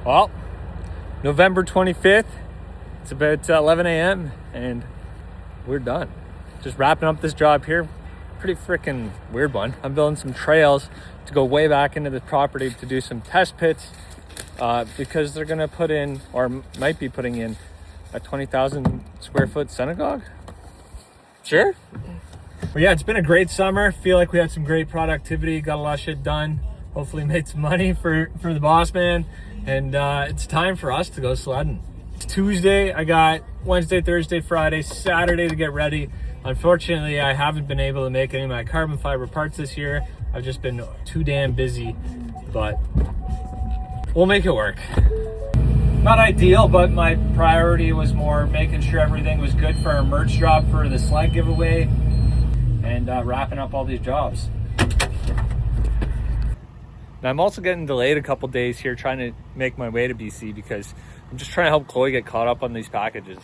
Well, November 25th, it's about 11 a.m. and we're done. Just wrapping up this job here. Pretty freaking weird one. I'm building some trails to go way back into the property to do some test pits because they're gonna put in, or might be putting in, a 20,000 square foot synagogue. Sure. But yeah, it's been a great summer. Feel like we had some great productivity, got a lot of shit done. Hopefully made some money for the boss man. And it's time for us to go sledding. It's Tuesday, I got Wednesday, Thursday, Friday, Saturday to get ready. Unfortunately, I haven't been able to make any of my carbon fiber parts this year. I've just been too damn busy, but we'll make it work. Not ideal, but my priority was more making sure everything was good for our merch drop for the sled giveaway and wrapping up all these jobs. Now, I'm also getting delayed a couple days here trying to make my way to BC because I'm just trying to help Chloe get caught up on these packages.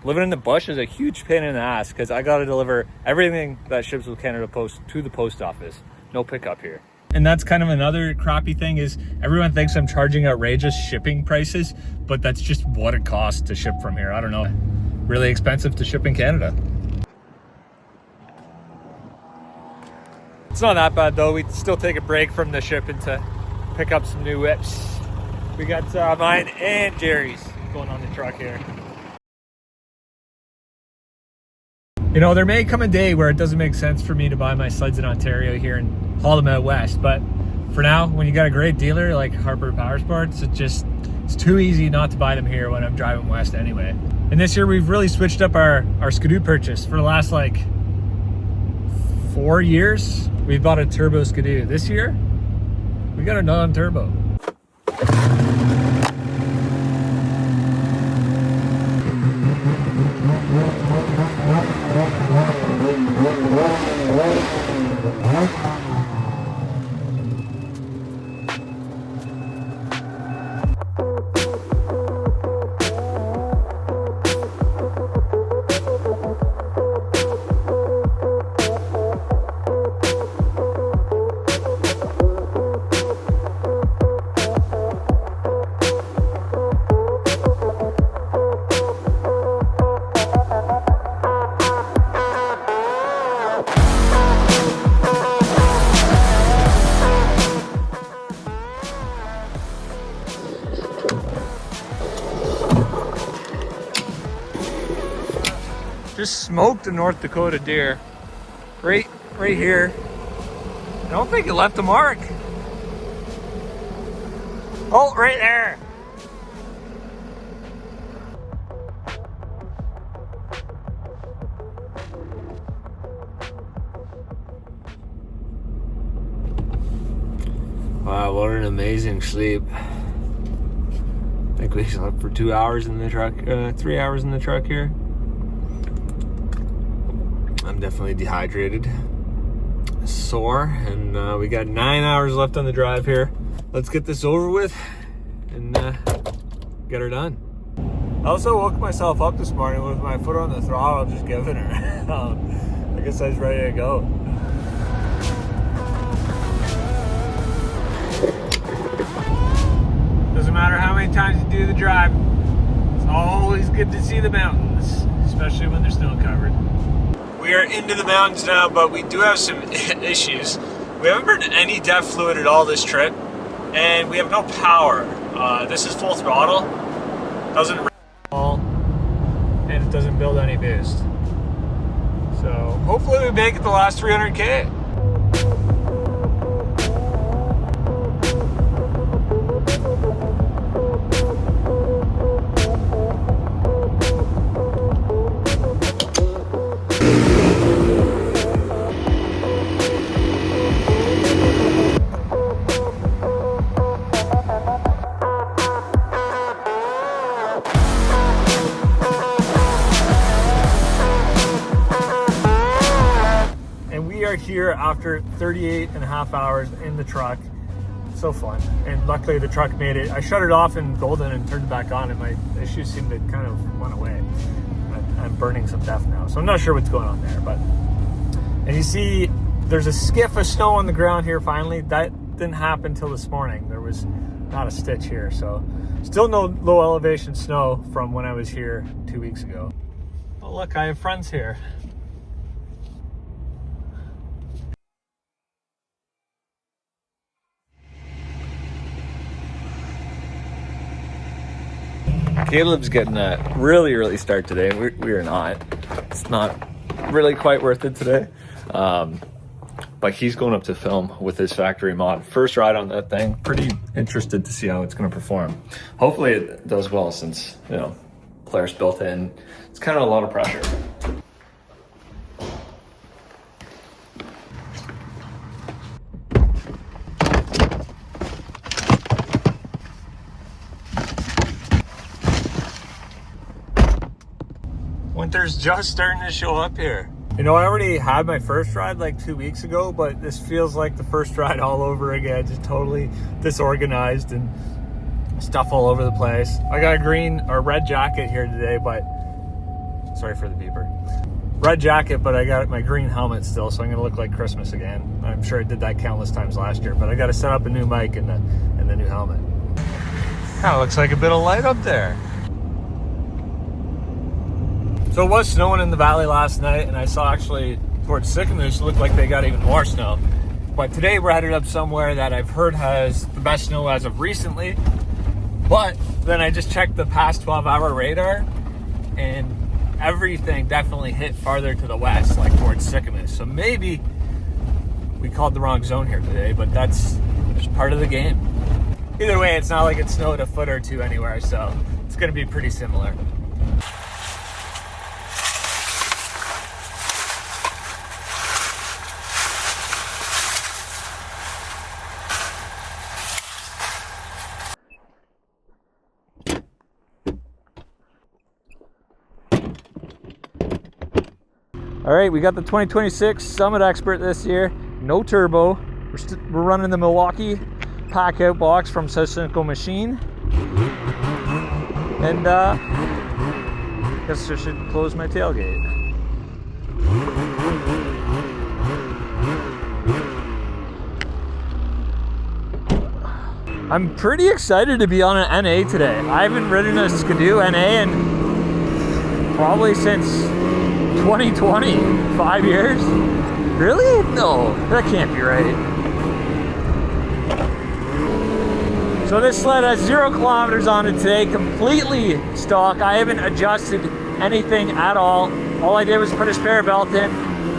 Living in the bush is a huge pain in the ass because I got to deliver everything that ships with Canada Post to the post office. No pickup here. And that's kind of another crappy thing is everyone thinks I'm charging outrageous shipping prices, but that's just what it costs to ship from here. I don't know. Really expensive to ship in Canada. It's not that bad though. We still take a break from the shipping to pick up some new whips. We got mine and Jerry's going on the truck here. You know, there may come a day where it doesn't make sense for me to buy my sleds in Ontario here and haul them out west. But for now, when you got a great dealer like Harper Power Sports, it's too easy not to buy them here when I'm driving west anyway. And this year we've really switched up our Skidoo purchase. For the last like 4 years, we've bought a turbo Skidoo. This year, we got a non-turbo. Just smoked a North Dakota deer right here. I don't think it left a mark. Oh, right there. Wow, what an amazing sleep. I think we slept for 2 hours in the truck, 3 hours in the truck here. I'm definitely dehydrated, sore, and we got 9 hours left on the drive here. Let's get this over with and get her done. I also woke myself up this morning with my foot on the throttle, just giving her. I guess I was ready to go. Doesn't matter how many times you do the drive, it's always good to see the mountains, especially when they're snow covered. We are into the mountains now, but we do have some issues. We haven't burned any DEF fluid at all this trip, and we have no power. This is full throttle, doesn't ring at all, and it doesn't build any boost. So hopefully we make it the last 300K. Here after 38 and a half hours in the truck. So fun. And luckily the truck made it. I shut it off in Golden and turned it back on, and my issues seemed to kind of went away. I'm burning some DEF now, so I'm not sure what's going on there. But and you see there's a skiff of snow on the ground here finally. That didn't happen till this morning. There was not a stitch here. So still no low elevation snow from when I was here 2 weeks ago. Oh look, I have friends here. Caleb's getting a really early start today. We are not. It's not really quite worth it today. But he's going up to film with his factory mod. First ride on that thing. Pretty interested to see how it's going to perform. Hopefully it does well since, you know, Polaris built in. It's kind of a lot of pressure. Winter's just starting to show up here. You know, I already had my first ride like 2 weeks ago, but this feels like the first ride all over again. Just totally disorganized and stuff all over the place. I got a green or red jacket here today, but sorry for the beeper. Red jacket, but I got my green helmet still, so I'm gonna look like Christmas again. I'm sure I did that countless times last year, but I got to set up a new mic and the new helmet. Kind of looks like a bit of light up there. So it was snowing in the valley last night, and I saw actually towards Sycamore looked like they got even more snow. But today we're headed up somewhere that I've heard has the best snow as of recently. But then I just checked the past 12-hour radar, and everything definitely hit farther to the west, like towards Sycamore. So maybe we called the wrong zone here today, but that's just part of the game. Either way, it's not like it snowed a foot or two anywhere, so it's gonna be pretty similar. All right, we got the 2026 Summit Expert this year. No turbo. We're running the Milwaukee pack out box from Sidehilling Machine. And guess I should close my tailgate. I'm pretty excited to be on an NA today. I haven't ridden a Skidoo NA in probably since 2020, 5 years? Really? No, that can't be right. So this sled has 0 kilometers on it today, completely stock. I haven't adjusted anything at all. All I did was put a spare belt in,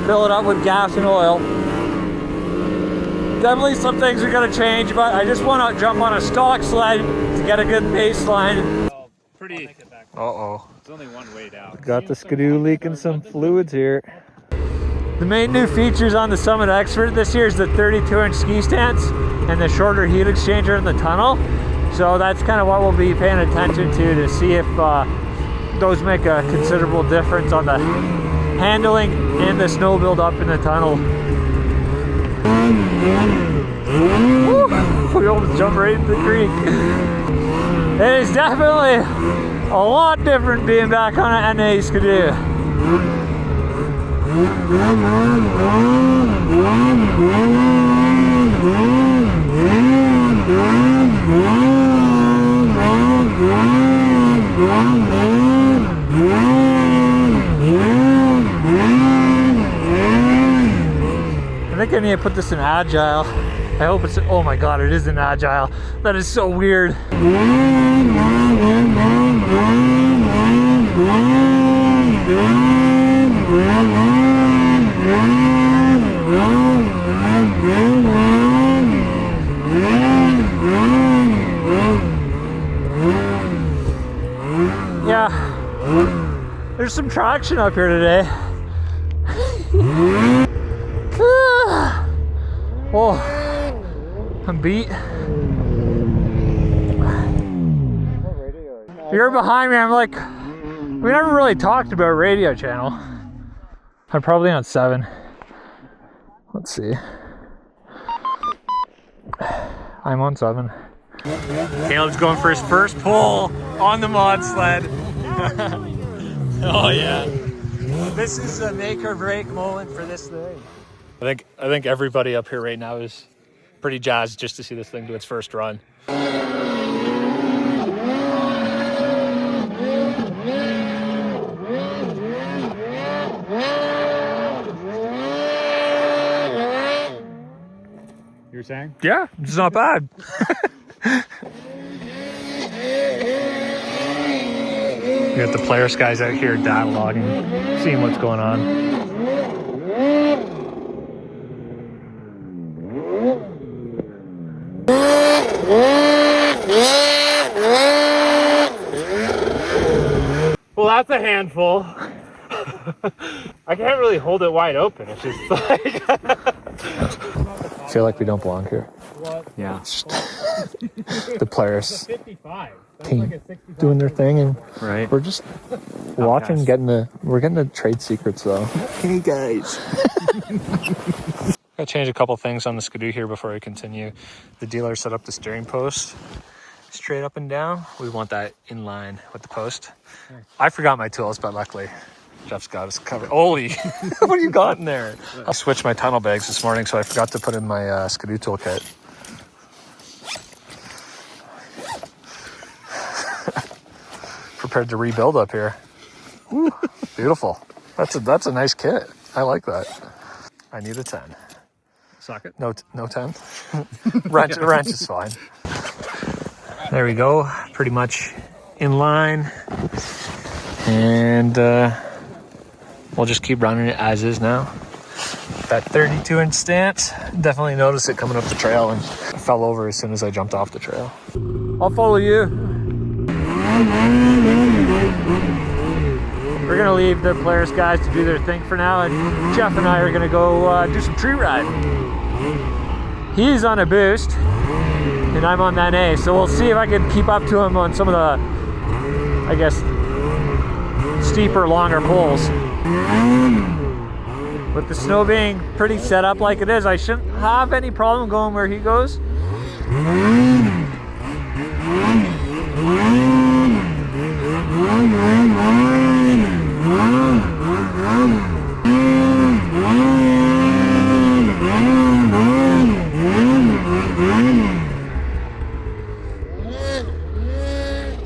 fill it up with gas and oil. Definitely some things are gonna change, but I just want to jump on a stock sled to get a good baseline. Pretty. Uh-oh. It's only one way down. Got the Skidoo leaking some fluids here. The main new features on the Summit Expert this year is the 32-inch ski stance and the shorter heat exchanger in the tunnel. So that's kind of what we'll be paying attention to see if those make a considerable difference on the handling and the snow buildup in the tunnel. Woo! We almost jumped right into the creek. It is definitely a lot different being back on an NA Skidoo. I think I need to put this in agile. I hope it's, oh my god, it is in agile. That is so weird. Yeah, there's some traction up here today. Oh, I'm beat. You're behind me. I'm like, we never really talked about radio channel. I'm probably on 7. Let's see. I'm on 7. Caleb's going for his first pull on the mod sled. Oh yeah. This is a make or break moment for this thing. I think everybody up here right now is pretty jazzed just to see this thing do its first run. You were saying? Yeah, it's not bad. We got the Polaris guys out here data logging, seeing what's going on. Well, that's a handful. I can't really hold it wide open. It's just like... I feel like we don't belong here. What? Yeah. The Polaris 55. That's team like a 65 doing their thing, and right. we're just watching, we're getting the trade secrets though. Hey guys. Gotta change a couple things on the Skidoo here before I continue. The dealer set up the steering post straight up and down. We want that in line with the post. I forgot my tools, but luckily Jeff's got us covered. Holy, what do you got in there? I switched my tunnel bags this morning, so I forgot to put in my Skidoo toolkit. Prepared to rebuild up here. Ooh, beautiful. That's a nice kit. I like that. I need a 10. Socket? No 10. wrench is fine. There we go. Pretty much in line. And we'll just keep running it as is now. That 32-inch stance. Definitely noticed it coming up the trail, and I fell over as soon as I jumped off the trail. I'll follow you. We're gonna leave the Polaris guys to do their thing for now, and Jeff and I are gonna go do some tree riding. He's on a boost, and I'm on that A, so we'll see if I can keep up to him on some of the, I guess, steeper, longer pulls. With the snow being pretty set up like it is, I shouldn't have any problem going where he goes.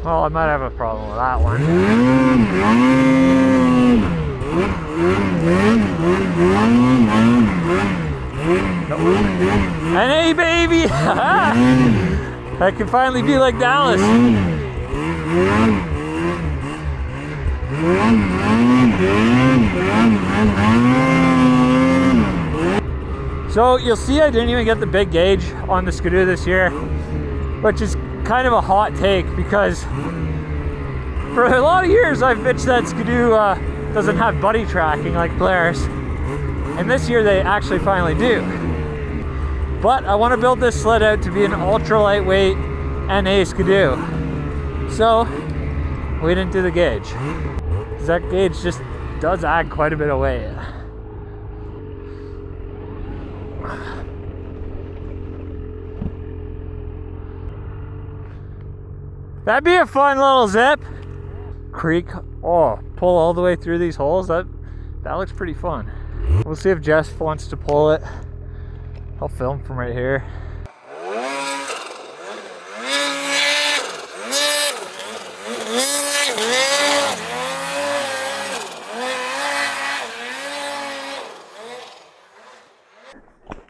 Well, I might have a problem with that one. And hey, baby! I can finally be like Dallas. So you'll see I didn't even get the big gauge on the Skidoo this year, which is kind of a hot take because for a lot of years I've bitched that Skidoo doesn't have buddy tracking like Polaris, and this year they actually finally do. But I want to build this sled out to be an ultra lightweight NA Skidoo, so we didn't do the gauge. That gauge just does add quite a bit of weight. That'd be a fun little zip. Creek, oh, pull all the way through these holes. That looks pretty fun. We'll see if Jeff wants to pull it. I'll film from right here.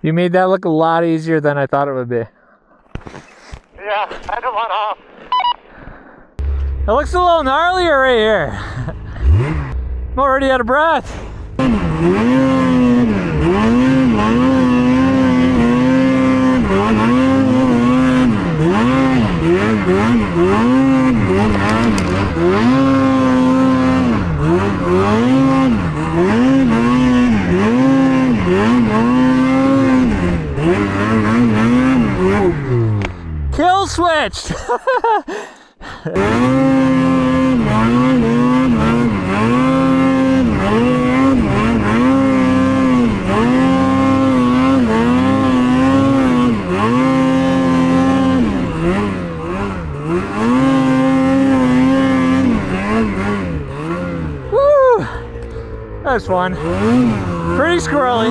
You made that look a lot easier than I thought it would be. Yeah, I don't want off. It looks a little gnarlier right here. I'm already out of breath. Kill switched. Woo! That's fun. Pretty squirrely.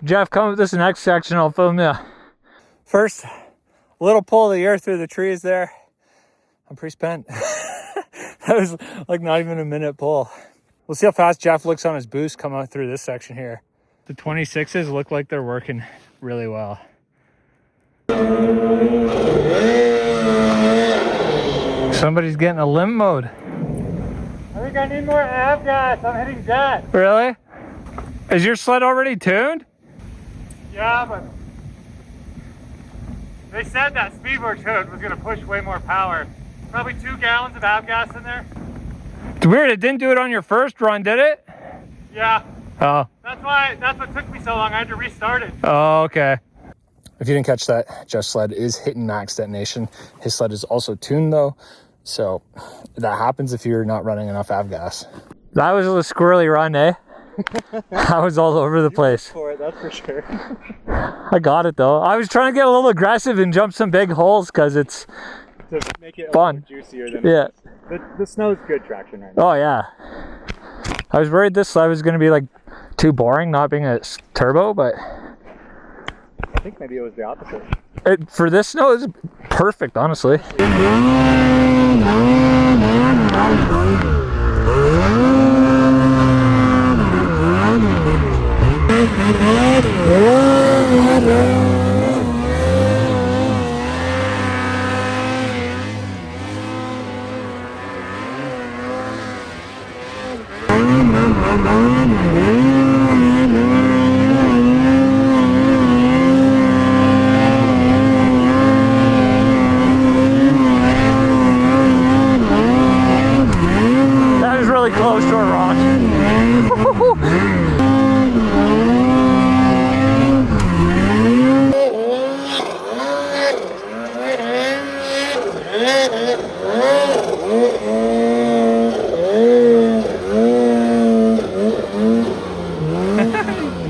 Jeff, come with this next section, I'll film you. First, a little pull of the air through the trees there. I'm pretty spent. That was like not even a minute pull. We'll see how fast Jeff looks on his boost coming out through this section here. The 26s look like they're working really well. Somebody's getting a limb mode. I think I need more ab gas. I'm hitting dead. Really? Is your sled already tuned? Yeah, but they said that speedboard tune was going to push way more power. Probably 2 gallons of ab gas in there. It's weird, it didn't do it on your first run, did it? Yeah. Oh. That's what took me so long. I had to restart it. Oh, okay. If you didn't catch that, Jeff's sled is hitting max detonation. His sled is also tuned though, so that happens if you're not running enough avgas. That was a squirrely run, eh? I was all over the place. For it, that's for sure. I got it though. I was trying to get a little aggressive and jump some big holes because it's to make it fun. Juicier than yeah. The snow's good traction right now. Oh yeah. I was worried this sled was going to be like too boring, not being a turbo, but I think maybe it was the opposite. For this snow, it's perfect, honestly. That is really close to a rock.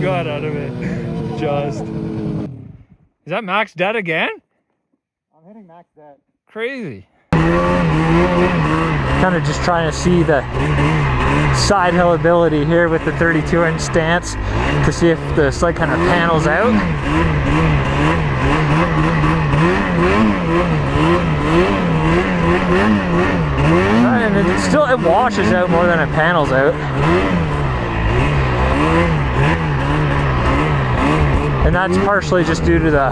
Got out of it. Just. Is that max dead again? I'm hitting max dead. Crazy. Kind of just trying to see the side hill ability here with the 32-inch stance to see if the sled kind of panels out. And it washes out more than it panels out. And that's partially just due to the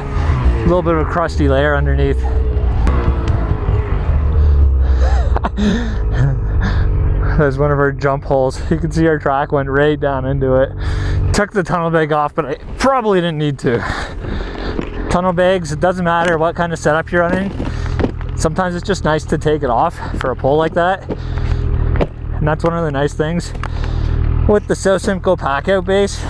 little bit of a crusty layer underneath. That's one of our jump holes. You can see our track went right down into it. Took the tunnel bag off, but I probably didn't need to. Tunnel bags, it doesn't matter what kind of setup you're running. Sometimes it's just nice to take it off for a pull like that. And that's one of the nice things with the So Simco pack out base.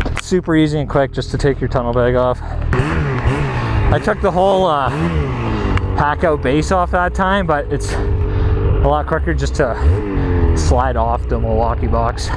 It's super easy and quick just to take your tunnel bag off. I took the whole pack out base off that time, but it's a lot quicker just to slide off the Milwaukee box.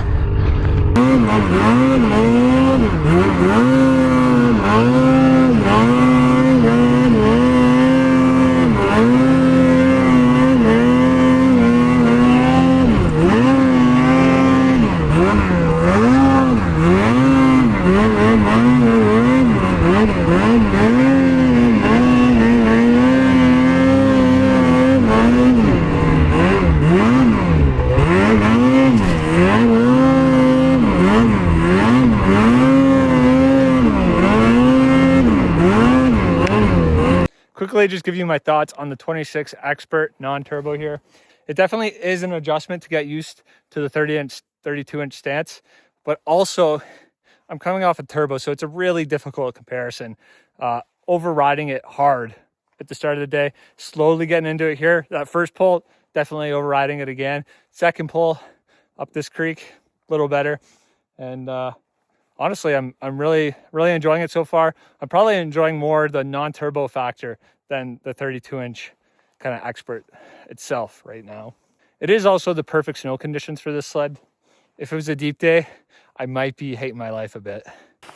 Quickly just give you my thoughts on the 26 Expert non-turbo here. It definitely is an adjustment to get used to the 32-inch stance, but also I'm coming off a turbo, so it's a really difficult comparison. Overriding it hard at the start of the day, slowly getting into it here. That first pull, definitely overriding it again. Second pull up this creek, a little better. And honestly, I'm really enjoying it so far. I'm probably enjoying more the non-turbo factor than the 32-inch kind of Expert itself right now. It is also the perfect snow conditions for this sled. If it was a deep day, I might be hating my life a bit.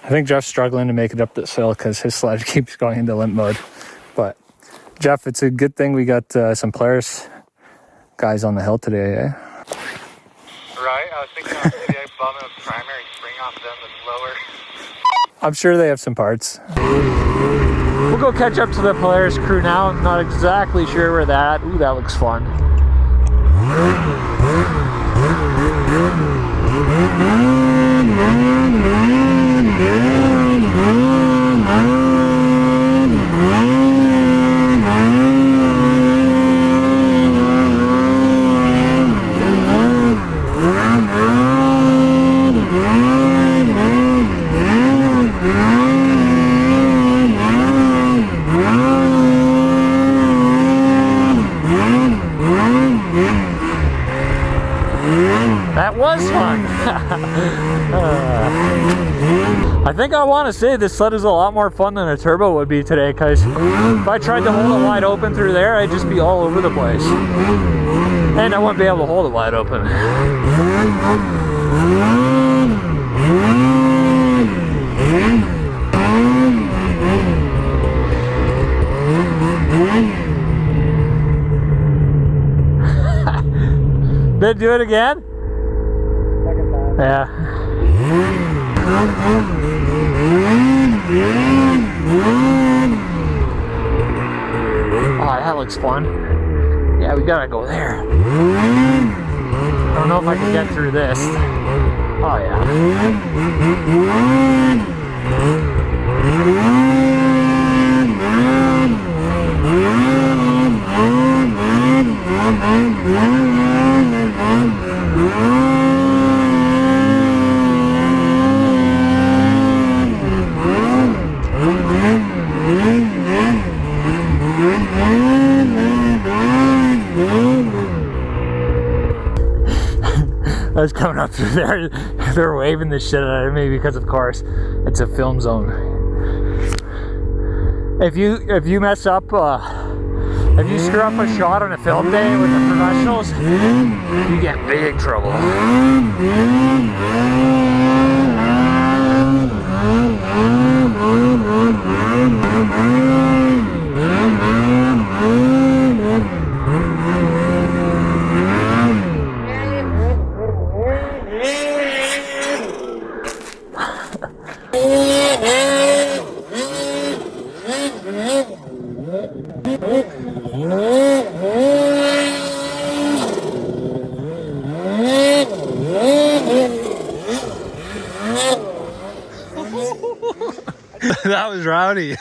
I think Jeff's struggling to make it up this hill because his sled keeps going into limp mode. But Jeff, it's a good thing we got some Polaris guys on the hill today, eh? Right, I was thinking maybe I bum a primary spring off them that's lower. I'm sure they have some parts. We'll go catch up to the Polaris crew now. I'm not exactly sure where that. Ooh, that looks fun. That was fun. I think I want to say this sled is a lot more fun than a turbo would be today, because if I tried to hold it wide open through there, I'd just be all over the place. And I wouldn't be able to hold it wide open. Did do it again? Yeah. Oh, that looks fun. Yeah, we gotta go there. I don't know if I can get through this. Oh, yeah. I was coming up through there, they're waving the shit out of me because, of course, it's a film zone. If you mess up, if you screw up a shot on a film day with the professionals, you get in big trouble. That was rowdy.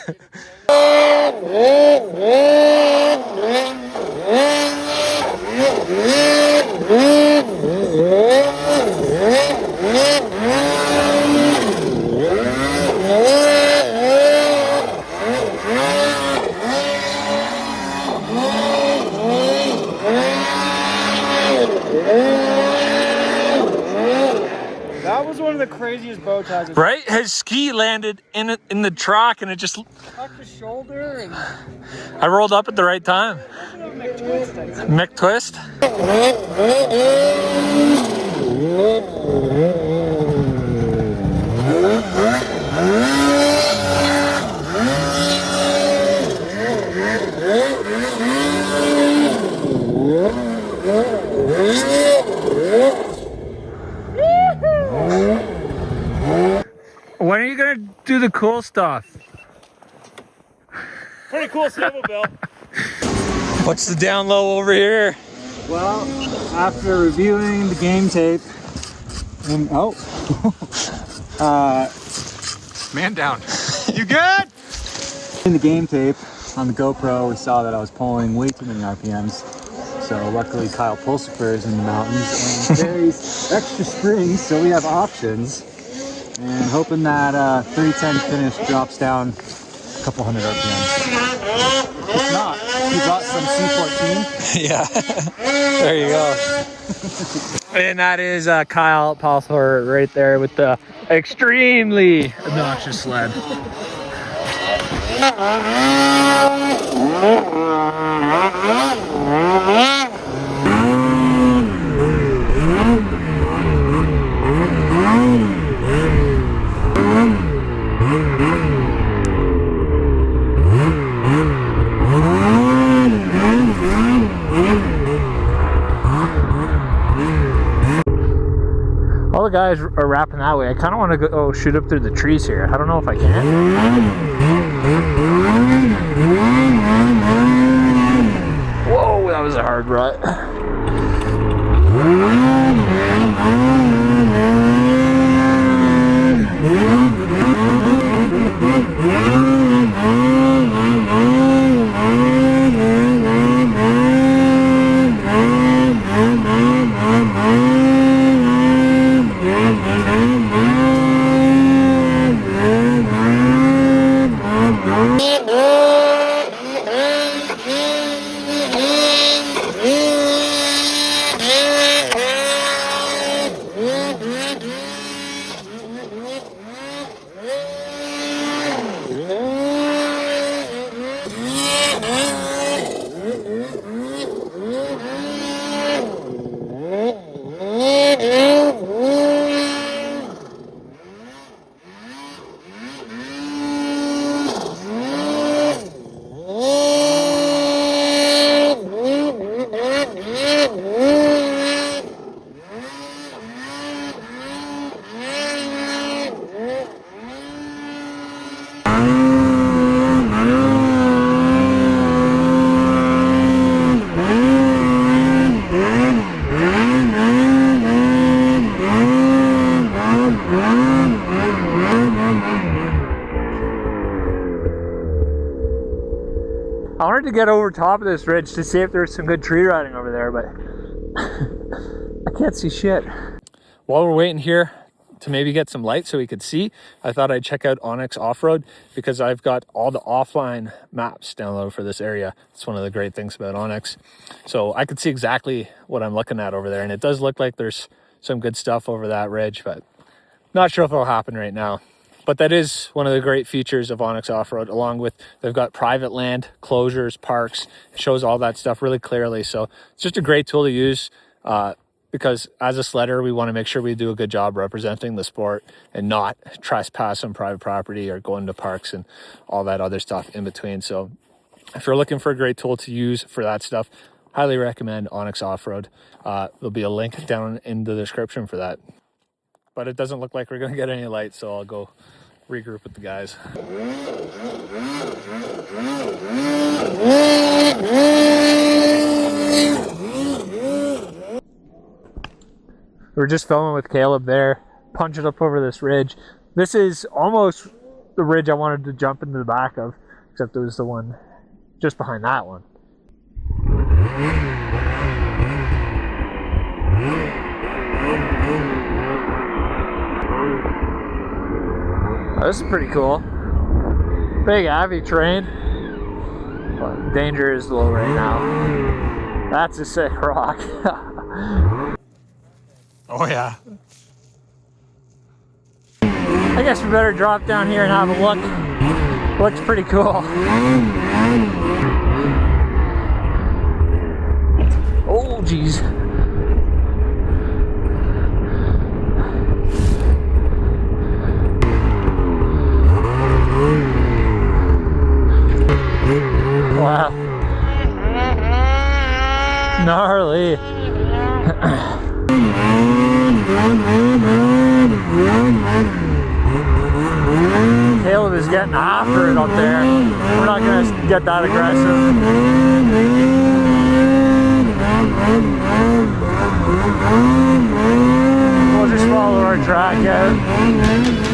That was one of the craziest bow ties. Right? His ski landed in the truck and it just Tucked his shoulder and I rolled up at the right time. Mick twist. When are you gonna do the cool stuff? Pretty cool snowmobile. What's the down low over here? well, after reviewing the game tape, and Man down. You good? in the game tape on the GoPro, we saw that I was pulling way too many RPMs. So luckily Kyle Pulsifer in the mountains and carries extra springs, so we have options. And hoping that 310 finish drops down a couple hundred RPMs. If not, he brought some C14. Yeah. There you go. And that is Kyle Pulsifer right there with the extremely obnoxious sled. of guys are wrapping that way. I kind of want to go shoot up through the trees here. I don't know if I can. Whoa, that was a hard rut. I wanted to get over top of this ridge to see if there's some good tree riding over there, but I can't see shit. While we're waiting here to maybe get some light so we could see, I thought I'd check out Onyx Off-Road because I've got all the offline maps downloaded for this area. It's one of the great things about Onyx. So I could see exactly what I'm looking at over there, and it does look like there's some good stuff over that ridge, but not sure if it'll happen right now. But that is one of the great features of Onyx Off-Road, along with they've got private land, closures, parks. It shows all that stuff really clearly. So it's just a great tool to use because as a sledder, we want to make sure we do a good job representing the sport and not trespass on private property or go into parks and all that other stuff in between. So if you're looking for a great tool to use for that stuff, highly recommend Onyx Off-Road. There'll be a link down in the description for that. But it doesn't look like we're going to get any light, so I'll go regroup with the guys. We're just filming with Caleb there, punching up over this ridge. This is almost the ridge I wanted to jump into the back of, except it was the one just behind that one. Oh, this is pretty cool. Big heavy terrain. But danger is low right now. That's a sick rock. Oh yeah. I guess we better drop down here and have a look. Looks pretty cool. Oh geez. Wow. Gnarly. Caleb is getting after it up there. We're not going to get that aggressive. We'll just follow our track out.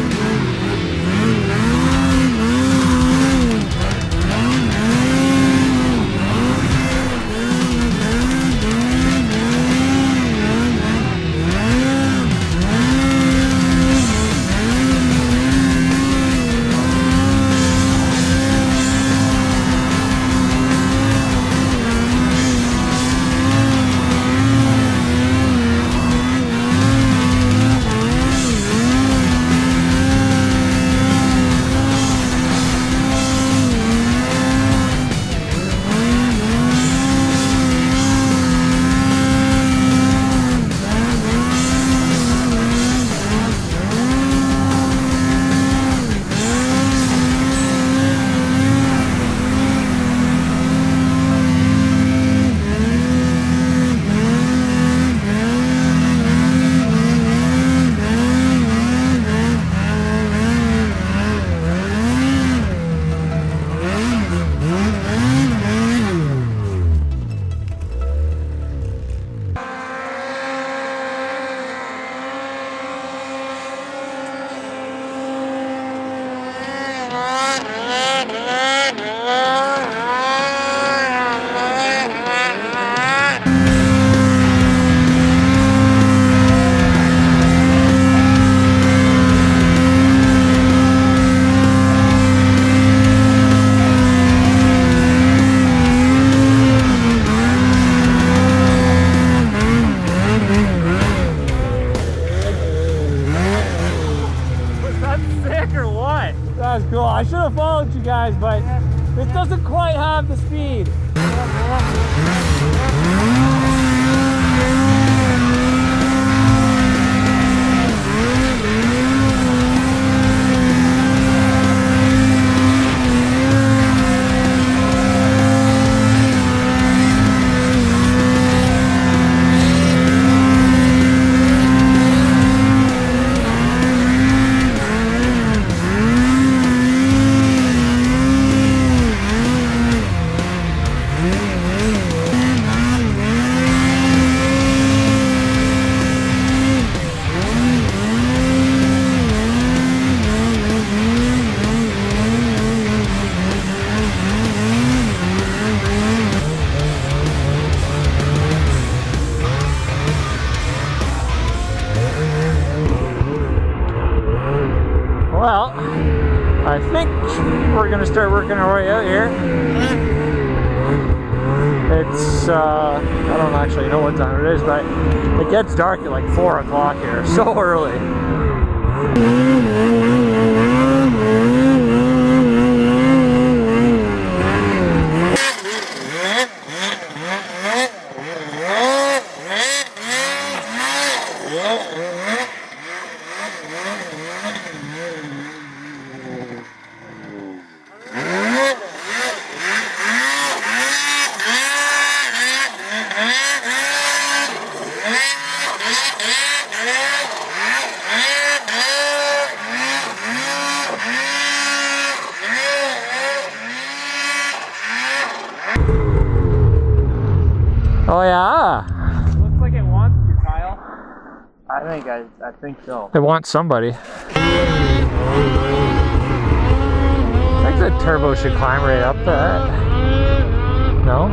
This doesn't quite have the speed. Well, I think we're gonna start working our way out here. It's, I don't actually know what time it is, but it gets dark at like 4 o'clock here, so early. Oh yeah. Looks like it wants you, Kyle. I think so. It wants somebody. I think the turbo should climb right up that. No?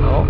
No?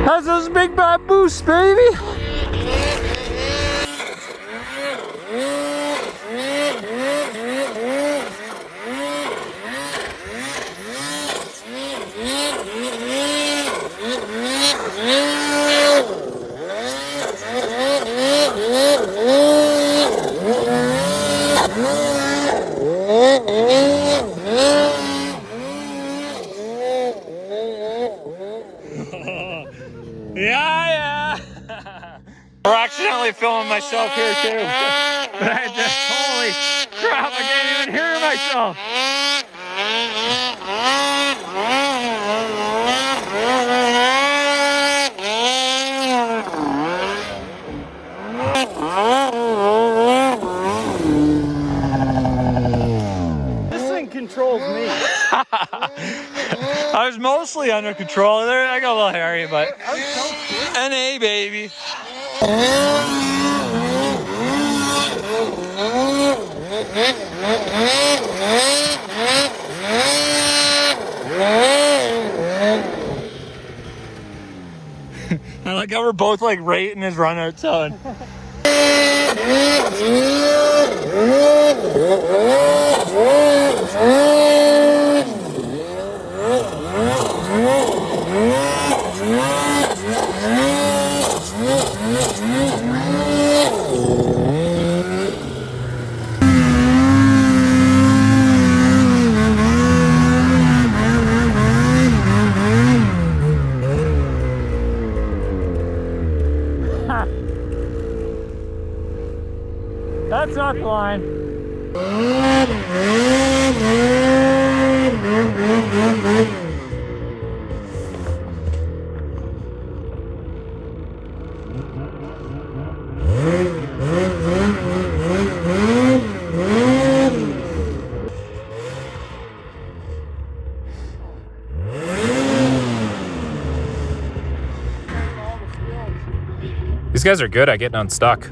That's those big bad boosts, baby! Yeah! We're accidentally filming myself here too. But I just, holy crap, I can't even hear myself. This thing controls me. I was mostly under control there. I got a little hairy, but NA baby. I like how we're both like rating his run out tone. That's not the line. These guys are good at getting unstuck.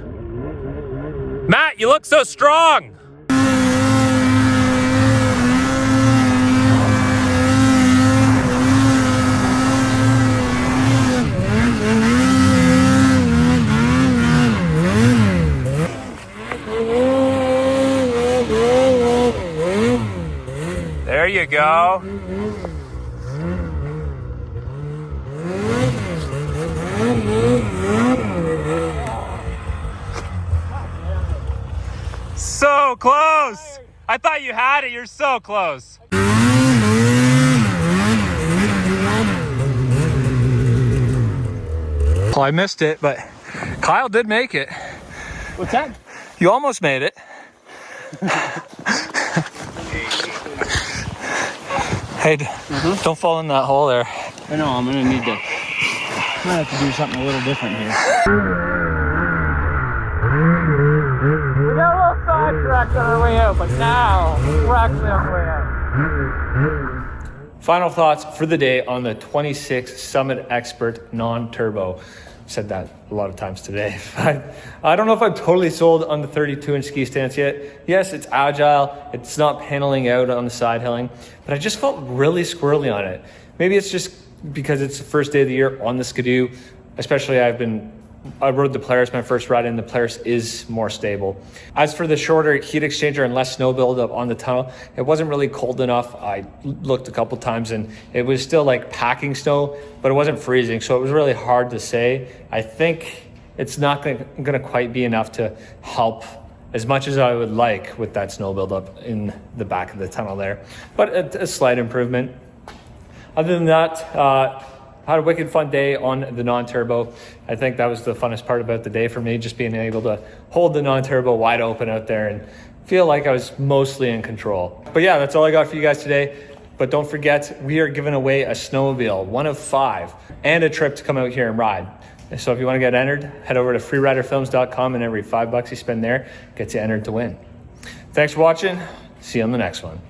Matt, you look so strong. There you go. So close. I thought you had it. You're so close. Well, I missed it, but Kyle did make it. What's that? You almost made it. Hey, don't fall in that hole there. I know, I'm gonna have to do something a little different here. We got a little sidetracked on our way out, but now we're actually on the way out. Final thoughts for the day on the 26 Summit Expert non-turbo. Said that a lot of times today. I don't know if I'm totally sold on the 32-inch ski stance yet. Yes, it's agile. It's not paneling out on the Sidehilling, but I just felt really squirrely on it. Maybe it's just because it's the first day of the year on the Skidoo. Especially I rode the Polaris my first ride, and the Polaris is more stable. As for the shorter heat exchanger and less snow buildup on the tunnel, it wasn't really cold enough. I looked a couple times and it was still like packing snow, but it wasn't freezing. So it was really hard to say. I think it's not gonna quite be enough to help as much as I would like with that snow buildup in the back of the tunnel there, but a slight improvement. Other than that, had a wicked fun day on the non-turbo. I think that was the funnest part about the day for me, just being able to hold the non-turbo wide open out there and feel like I was mostly in control. But yeah, that's all I got for you guys today. But don't forget, we are giving away a snowmobile, 1 of 5, and a trip to come out here and ride. So if you want to get entered, head over to freeriderfilms.com, and every $5 you spend there gets you entered to win. Thanks for watching. See you on the next one.